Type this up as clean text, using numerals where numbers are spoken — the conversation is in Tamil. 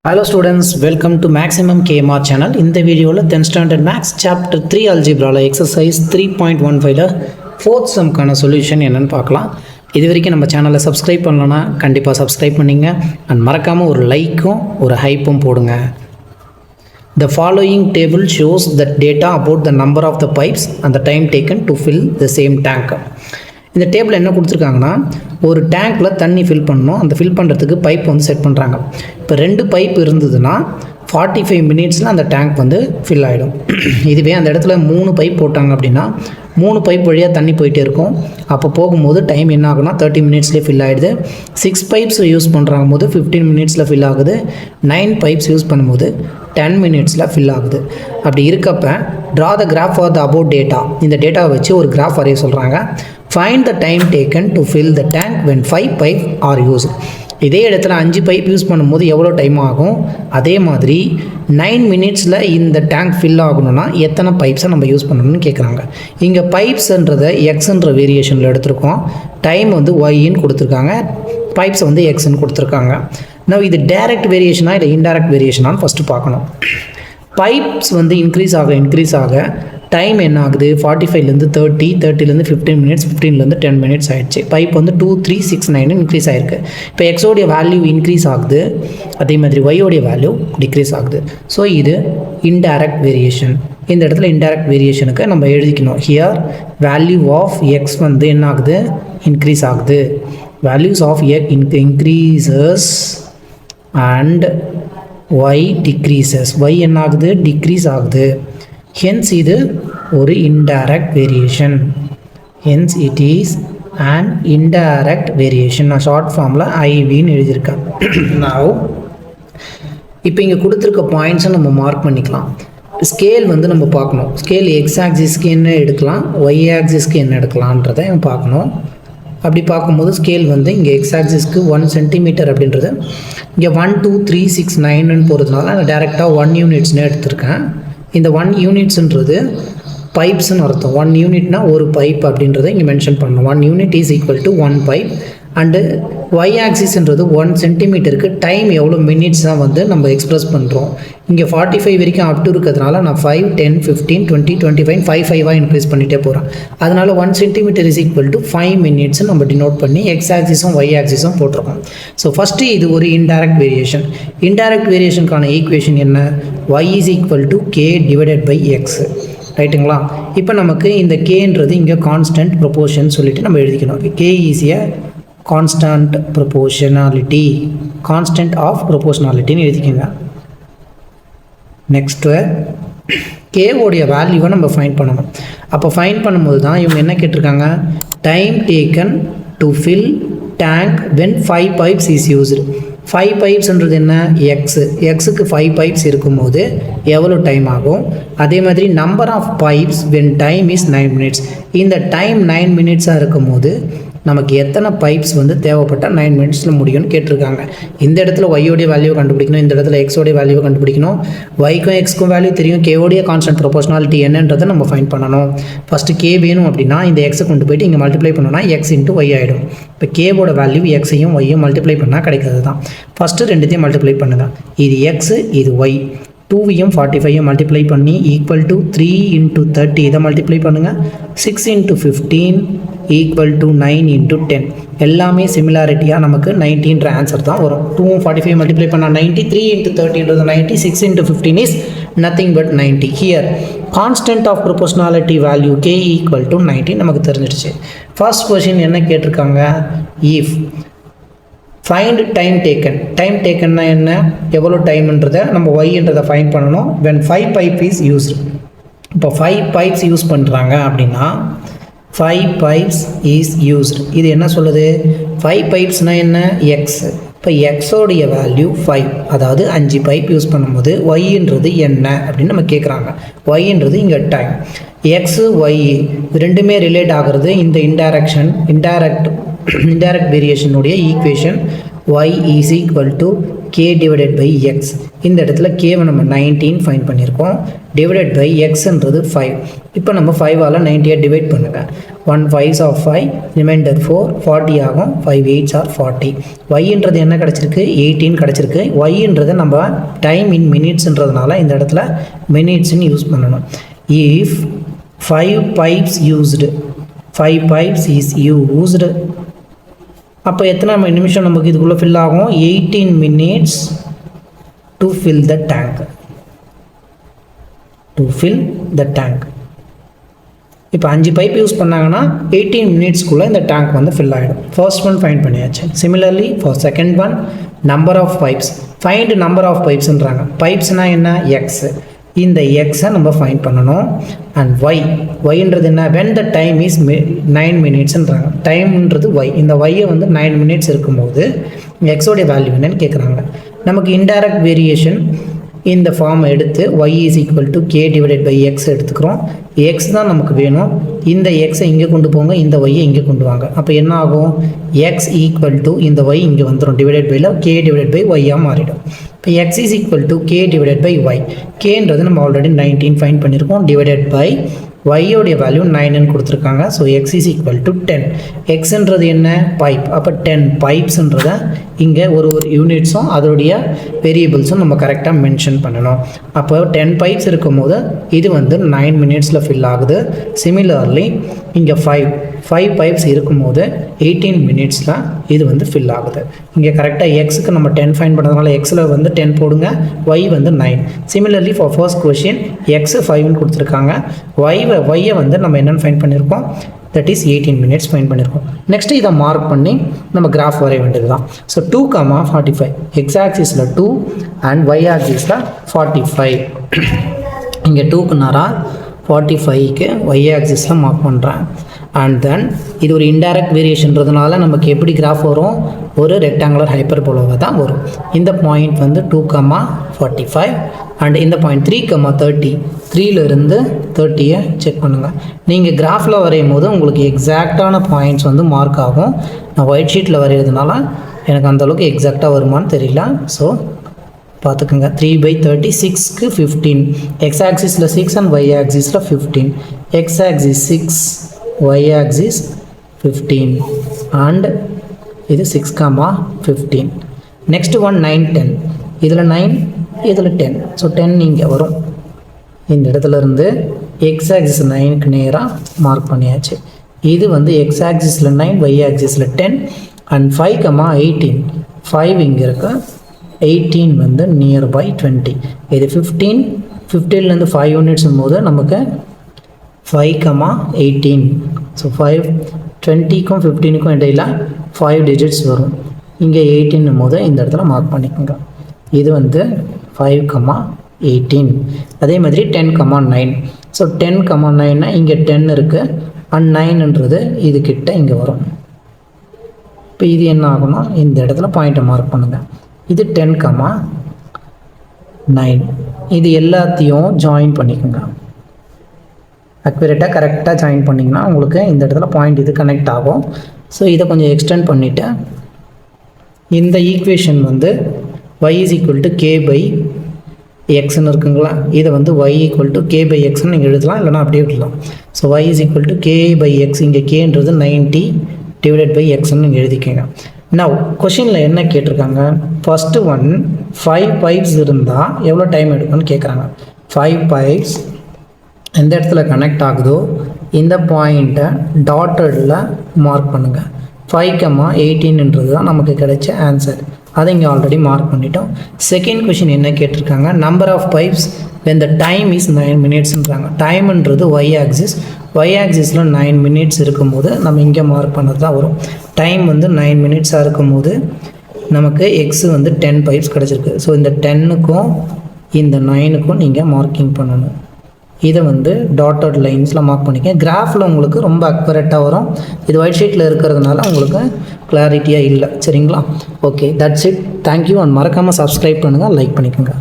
Hello students, welcome to Maximum KMR channel. In the video, 10th standard Max chapter 3 algebra exercise 3.15 fourth sum கான solution என்னன்னு பார்க்கலாம். இது வரைக்கும் நம்ம சேனலை சப்ஸ்கிரைப் பண்ணலனா கண்டிப்பாக சப்ஸ்கிரைப் பண்ணிங்க அண்ட் மறக்காமல் ஒரு லைக்கும் ஒரு ஹைப்பும் போடுங்க. The following table shows the data about the number of the pipes and the time taken to fill the same tank. இந்த டேபிள் என்ன கொடுத்துருக்காங்கன்னா ஒரு டேங்க்கில் தண்ணி ஃபில் பண்ணணும். அந்த ஃபில் பண்ணுறதுக்கு பைப் வந்து செட் பண்ணுறாங்க. இப்போ 2 பைப் இருந்ததுன்னா 45 மினிட்ஸில் அந்த டேங்க் வந்து ஃபில் ஆகிடும். இதுவே அந்த இடத்துல 3 பைப் போட்டாங்க அப்படின்னா 3 பைப் வழியாக தண்ணி போயிட்டே இருக்கும். அப்போ போகும்போது டைம் என்ன ஆகுனா 30 மினிட்ஸ்லேயே ஃபில் ஆகிடுது. 6 பைப்ஸ் யூஸ் பண்ணுறாங்க போது 15 மினிட்ஸில் ஃபில் ஆகுது. 9 பைப்ஸ் யூஸ் பண்ணும்போது 10 மினிட்ஸில் ஃபில் ஆகுது. அப்படி இருக்கப்போ draw the graph for the about data. இந்த டேட்டாவை வச்சு ஒரு கிராஃப் வரைய சொல்கிறாங்க. Find the time taken to fill the tank when 5 pipes are used. இதே இடத்துல 5 பைப் யூஸ் பண்ணும்போது எவ்வளோ டைம் ஆகும், அதே மாதிரி 9 மினிட்ஸில் இந்த டேங்க் ஃபில் ஆகணும்னா எத்தனை பைப்ஸை நம்ம யூஸ் பண்ணணும்னு கேட்குறாங்க. இங்கே பைப்ஸ்ன்றதை எக்ஸ்ன்ற வேரியேஷனில் எடுத்திருக்கோம். டைம் வந்து ஒய்ன்னு கொடுத்துருக்காங்க, பைப்ஸை வந்து எக்ஸ்ன்னு கொடுத்துருக்காங்க. நான் இது டைரக்ட் வேரியேஷனா இல்லை இன்டைரக்ட் வேரியேஷனான்னு ஃபஸ்ட்டு பார்க்கணும். பைப்ஸ் வந்து இன்க்ரீஸ் ஆக டைம் என்ன ஆகுது, 45லேருந்து 30, 30லேருந்து 15 மினிட்ஸ், 15லேருந்து 10 மினிட்ஸ் ஆகிடுச்சு. பைப் வந்து 2, 3, 6, 9 இன்க்ரீஸ் ஆகிருக்கு. இப்போ எக்ஸோடைய வேல்யூ இன்க்ரீஸ் ஆகுது, அதே மாதிரி ஒய்யோடைய வேல்யூ டிக்ரீஸ் ஆகுது. ஸோ இது இன்டைரக்ட் வேரியேஷன். இந்த இடத்துல இன்டைரக்ட் வேரியேஷனுக்கு நம்ம எழுதிக்கணும். ஹியர் வேல்யூ ஆஃப் எக்ஸ் வந்து என்ன ஆகுது, இன்க்ரீஸ் ஆகுது. Values of x increases and y decreases. Y என்ன ஆகுது, டிக்ரீஸ் ஆகுது. ஹென்ஸ் இது ஒரு indirect variation. Hence it is and indirect variation. நான் ஷார்ட் ஃபார்மில் ஐவின்னு எழுதியிருக்கேன். நான் இப்போ இங்கே கொடுத்துருக்க பாயிண்ட்ஸை நம்ம மார்க் பண்ணிக்கலாம். ஸ்கேல் வந்து நம்ம பார்க்கணும். ஸ்கேல் எக்ஸ் ஆக்சிஸ்க்கு என்ன எடுக்கலாம், ஒய் ஆக்சிஸ்க்கு என்ன எடுக்கலான்றதை பார்க்கணும். அப்படி பார்க்கும்போது ஸ்கேல் வந்து இங்கே எக்ஸ் ஆக்சிஸ்க்கு 1 சென்டிமீட்டர் அப்படின்றது இங்கே 1, 2, 3, 6, 9ன்னு போகிறதுனால நான் டேரெக்டாக 1 யூனிட்ஸ்னு எடுத்திருக்கேன். இந்த 1 யூனிட்ஸுன்றது பைப்ஸ்ன்னு அர்த்தம். 1 யூனிட்னா ஒரு பைப் அப்படின்றத இங்கே மென்ஷன் பண்ணணும். 1 unit is equal to 1 pipe. And Y ஆக்சிஸ்ன்றது 1 சென்டிமீட்டருக்கு டைம் எவ்வளோ மினிட்ஸ் தான் வந்து நம்ம எக்ஸ்ப்ரெஸ் பண்ணுறோம். இங்கே 45 வரைக்கும் அப் டு இருக்கிறதுனால நான் 5, 10, 15, 20, 25, 5 இன்க்ரீஸ் பண்ணிகிட்டே போகிறேன். அதனால் 1 centimetre is equal to 5 minutes நம்ம டினோட் பண்ணி எக்ஸ் ஆக்சிஸும் ஒய் ஆக்சிஸும் போட்டிருக்கோம். ஸோ ஃபஸ்ட்டு இது ஒரு இன்டைரக்ட் வேரியேஷன். இன்டைரக்ட் வேரியேஷனுக்கான ஈக்குவேஷன் என்ன, y is equal to k divided by x. ரைட்டுங்களா? இப்போ நமக்கு இந்த கேன்றது இங்கே கான்ஸ்டன்ட் ப்ரொபோர்ஷன் சொல்லிட்டு நம்ம எழுதிக்கணும். K is a constant proportionality, constant of ப்ரொபோர்ஷனாலிட்டின்னு எழுதிக்கோங்க. நெக்ஸ்ட்டு கேவோடைய வேல்யூவை நம்ம ஃபைண்ட் பண்ணணும். அப்போ ஃபைண்ட் பண்ணும்போது தான் இவங்க என்ன கேட்டிருக்காங்க, time taken to fill tank when 5 pipes is used. 5 பைப்ஸ்ன்றது என்ன, எக்ஸுக்கு 5 பைப்ஸ் இருக்கும்போது எவ்வளோ டைம் ஆகும். அதே மாதிரி number of pipes when time is 9 minutes. இந்த டைம் 9 மினிட்ஸாக இருக்கும்போது நமக்கு எத்தனை பைப்ஸ் வந்து தேவைப்பட்டால் 9 மினிட்ஸில் முடியும்னு கேட்டிருக்காங்க. இந்த இடத்துல ஒய்யோடைய வேல்யூவை கண்டுபிடிக்கணும், இந்த இடத்துல எக்ஸோடைய வேல்யூவை கண்டுபிடிக்கணும். ஒய்க்கும் எக்ஸ்க்கும் வேல்யூ தெரியும், கேவோடைய கான்ஸ்டன்ட் ப்ரொபோர்ஷனாலிட்டி என்னன்றதை நம்ம ஃபைண்ட் பண்ணணும். ஃபஸ்ட்டு கே வேணும் அப்படின்னா இந்த எக்ஸை கொண்டு போயிட்டு இங்கே மல்டிப்ளை பண்ணோன்னா எக்ஸ் இன்ட்டு ஒய் ஆகிடும். இப்போ கேவோட வேல்யூ எக்ஸையும் ஒய்யும் மல்டிப்ளை பண்ணால் கிடைக்கிறது தான். ஃபஸ்ட்டு ரெண்டுத்தையும் மல்டிப்ளை பண்ணுங்கள். இது எக்ஸு, இது ஒய். 2வையும் 45ஐயும் மல்டிப்ளை பண்ணி ஈக்குவல் டு 3 இன்ட்டு 30 இதை மல்டிப்ளை பண்ணுங்கள். 6 இன்ட்டு 15 ஈக்குவல் டு 9 இன்ட்டு 10. எல்லாமே சிமிலாரிட்டியாக நமக்கு 90ன்ற ஆன்சர் தான் வரும். 2ம் 45 மல்டிப்ளை பண்ணால் 90, 3 இன்ட்டு 30ன்றது 90, 6 into 15 is nothing but 90. Here constant of proportionality value K equal to 90 நமக்கு தெரிஞ்சிடுச்சு. ஃபர்ஸ்ட் கொஷின் என்ன கேட்டிருக்காங்க, if find time taken. Time டேக்கன்னா என்ன, எவ்வளோ டைம்ன்றதை நம்ம ஒய்ன்றதை ஃபைண்ட் பண்ணணும். When 5 pipe is used. இப்போ 5 பைப்ஸ் யூஸ் பண்ணுறாங்க அப்படின்னா 5 பைப்ஸ் இஸ் யூஸ்டு. இது என்ன சொல்லுது, 5 பைப்ஸ்னால் என்ன, எக்ஸ். இப்போ எக்ஸோடைய வேல்யூ 5, அதாவது 5 பைப் யூஸ் பண்ணும்போது ஒய்ன்றது என்ன அப்படின்னு நம்ம கேட்குறாங்க. ஒய்ன்றது இங்கே டைம். எக்ஸு ஒய் ரெண்டுமே ரிலேட் ஆகிறது இந்த இன்டைரக்ட் வேரியேஷனுடைய equation y is equal to k divided by X. இந்த இடத்துல கேவை நம்ம 19 ஃபைண்ட் பண்ணியிருக்கோம். டிவைடட் பை எக்ஸ்ன்றது 5. இப்போ நம்ம 5ஆல் 90 டிவைட் பண்ணுங்கள். 1 5s are 5, ரிமைண்டர் 4, 40 ஆகும். 5 8s are 40. yன்றது என்ன கிடச்சிருக்கு? 18 கிடச்சிருக்கு. yன்றது நம்ம டைம் இன் மினிட்ஸ்ன்றதுனால இந்த இடத்துல மினிட்ஸ்ன்னு யூஸ் பண்ணணும். If 5 pipes used, 5 pipes is used, அப்போ எத்தனை நிமிஷம் நமக்கு இதுக்குள்ளே ஃபில் ஆகும்? 18 minutes to fill the tank. To fill the tank. இப்போ 5 பைப் யூஸ் பண்ணாங்கன்னா 18 மினிட்ஸ்க்குள்ளே இந்த டேங்க் வந்து ஃபில் ஆகிடும். ஃபர்ஸ்ட் ஒன் ஃபைண்ட் பண்ணியாச்சு. Similarly for second one, number of pipes. Find number of பைப்ஸ்ன்றாங்க. பைப்ஸ்னால் என்ன? எக்ஸ். இந்த எக்ஸை நம்ம ஃபைண்ட் பண்ணணும். அண்ட் ஒய்ன்றது என்ன? வென் த டைம் இஸ் 9 மினிட்ஸ்ன்றாங்க. டைம்ன்றது ஒய். இந்த ஒய்யை வந்து 9 மினிட்ஸ் இருக்கும்போது எக்ஸோடைய வேல்யூ என்னன்னு கேட்குறாங்க. நமக்கு இன்டைரக்ட் வேரியேஷன் இந்த ஃபார்மை எடுத்து y is equal to k divided by x எடுத்துக்கிறோம். எக்ஸ் தான் நமக்கு வேணும். இந்த எக்ஸை இங்கே கொண்டு போங்க, இந்த ஒய்யை இங்கே கொண்டு வாங்க. அப்போ என்ன ஆகும்? எக்ஸ் ஈக்குவல் டு இந்த ஒய் இங்கே வந்துடும். டிவைடட் பையில் k டிவைடட் பை ஒய்யாக மாறிடும். இப்போ X is equal to k divided by Y. கேன்றது நம்ம ஆல்ரெடி 19 ஃபைண்ட் பண்ணியிருக்கோம். டிவைடட் பை ஒய்யோடைய வேல்யூ 9ன்னு கொடுத்துருக்காங்க. So X is equal to 10. எக்ஸ்ன்றது என்ன? பைப். அப்போ 10 பைப்ஸ்ன்றதை இங்கே ஒரு யூனிட்ஸும் அதோடைய வேரியபிள்ஸும் நம்ம கரெக்டாக மென்ஷன் பண்ணணும். அப்போ 10 பைப்ஸ் இருக்கும்போது இது வந்து 9 மினிட்ஸில் ஃபில் ஆகுது. சிமிலர்லி இங்கே 5 பைப்ஸ் இருக்கும்போது 18 மினிட்ஸில் இது வந்து ஃபில் ஆகுது. இங்கே கரெக்டாக எக்ஸுக்கு நம்ம 10 ஃபைன் பண்ணுறதுனால எக்ஸில் வந்து 10 போடுங்க, ஒய் வந்து 9. Similarly for first question X 5ன்னு கொடுத்துருக்காங்க. ஒய்யை வந்து நம்ம என்னென்னு ஃபைன் பண்ணியிருக்கோம்? தட் இஸ் 18 மினிட்ஸ் ஃபைன் பண்ணியிருக்கோம். நெக்ஸ்ட்டு இதை மார்க் பண்ணி நம்ம கிராஃப் வரைய வேண்டியது தான். ஸோ 2,45 எக்ஸ் ஆக்சிஸில் 2 அண்ட் ஒய் ஆக்சிஸில் 45. இங்கே 2க்கு நேராக 45க்கு ஒய் ஆக்சிஸில் மார்க் பண்ணுறேன். அண்ட் தென் இது ஒரு இன்டைரக்ட் வேரியேஷன்றதுனால நமக்கு எப்படி கிராஃப் வரும்? ஒரு ரெக்டாங்குலர் ஹைப்பர்போலாவாக தான் வரும். இந்த பாயிண்ட் வந்து 2,45 அண்ட் இந்த பாயிண்ட் 3,30. 3லேருந்து 30யை செக் பண்ணுங்கள். நீங்கள் கிராஃபில் வரையும் போது உங்களுக்கு எக்ஸாக்டான பாயிண்ட்ஸ் வந்து மார்க் ஆகும். நான் ஒயிட் ஷீட்டில் வரைகிறதுனால எனக்கு அந்தளவுக்கு எக்ஸாக்டாக வருமானு தெரியல. ஸோ பார்த்துக்குங்க. 3/30 6க்கு 15. எக்ஸ் ஆக்சிஸில் 6 அண்ட் ஒய் ஆக்சிஸில் 15. X axis 6, Y axis 15 and இது 6,15. Next one 9 10. இதில் 9, இதில் 10. ஸோ 10 இங்கே வரும். இந்த இடத்துல இருந்து எக்ஸ் ஆக்சிஸ் 9க்கு நேராக மார்க் பண்ணியாச்சு. இது வந்து எக்ஸ் ஆக்சிஸில் 9, ஒய் ஆக்சிஸில் 10 அண்ட் 5,18. 5 இங்கே இருக்குது. 18 வந்து நியர்பை 20. இது 15. 15லேருந்து 5 யூனிட்ஸும் போது நமக்கு 5,18. ஸோ 5 20க்கும் 15க்கும் இடையில் 5 டிஜிட்ஸ் வரும். இங்கே 18 போது இந்த இடத்துல மார்க் பண்ணிக்கோங்க. இது வந்து 5,18. அதே மாதிரி 10,9. ஸோ 10,9னா இங்கே 10 இருக்குது அண்ட் 9ன்றது இது கிட்ட இங்கே வரும். இப்போ இது என்ன ஆகும்னா இந்த இடத்துல பாயிண்ட்டை மார்க் பண்ணுங்கள். இது 10,9. இது எல்லாத்தையும் ஜாயின் பண்ணிக்கோங்க. அக்யூரேட்டாக கரெக்டாக ஜாயின் பண்ணிங்கன்னா உங்களுக்கு இந்த இடத்துல பாயிண்ட் இது கனெக்ட் ஆகும். ஸோ இதை கொஞ்சம் எக்ஸ்டெண்ட் பண்ணிவிட்டு இந்த ஈக்குவேஷன் வந்து y is equal to k by xன்னு இருக்குங்களா? இதை வந்து y equal to k by xன்னு நீங்கள் எழுதலாம், இல்லைனா அப்படியே விடலாம். So y is equal to k by x. இங்கே kன்றது 90 டிவைடட் பை எக்ஸ்ன்னு நீங்கள் எழுதிக்கோங்க. நவ் கொஷினில் என்ன கேட்டிருக்காங்க? ஃபஸ்ட்டு ஒன் 5 பைப்ஸ் இருந்தால் எவ்வளோ டைம் எடுக்கும்னு கேட்குறாங்க. 5 பைப்ஸ் எந்த இடத்துல கனெக்ட் ஆகுதோ இந்த பாயிண்ட்டை டாட்டடில் மார்க் பண்ணுங்கள். 5,18ன்றது தான் நமக்கு கிடைச்ச ஆன்சர். அதை இங்கே ஆல்ரெடி மார்க் பண்ணிட்டோம். செகண்ட் கொஷின் என்ன கேட்டிருக்காங்க? Number of pipes when the time is 9 மினிட்ஸ்ன்றாங்க. டைம்ன்றது ஒய் ஆக்சிஸ். ஒய் ஆக்சிஸில் 9 மினிட்ஸ் இருக்கும்போது நம்ம இங்கே மார்க் பண்ணது தான் வரும். டைம் வந்து 9 மினிட்ஸாக இருக்கும்போது நமக்கு எக்ஸு வந்து 10 பைப்ஸ் கிடச்சிருக்கு. ஸோ இந்த 10க்கும் இந்த 9க்கும் நீங்கள் மார்க்கிங் பண்ணணும். இதை வந்து டாட்டட் லைன்ஸில் மார்க் பண்ணிக்க. கிராஃபில் உங்களுக்கு ரொம்ப அக்யூரேட்டாக வரும். இது ஒயிட் ஷீட்டில் இருக்கிறதுனால உங்களுக்கு கிளாரிட்டியாக இல்லை. சரிங்களா? Okay, that's it. Thank you. And மறக்காமல் சப்ஸ்கிரைப் பண்ணுங்கள், லைக் பண்ணிக்கோங்க.